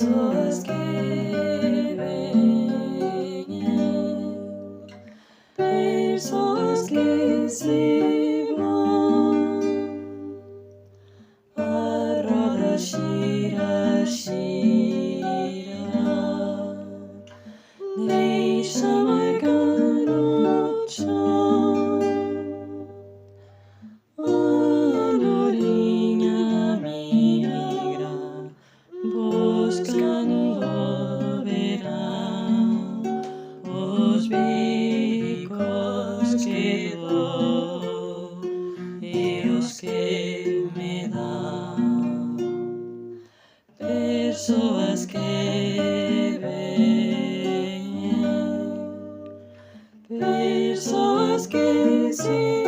pessoas que vêm, pessoas que se vão, a roda gira, gira, deixa marcar o chão. A andorinha migra, buscando o verão, os bicos que dou e os que me dão, pessoas que vêm, pessoas que se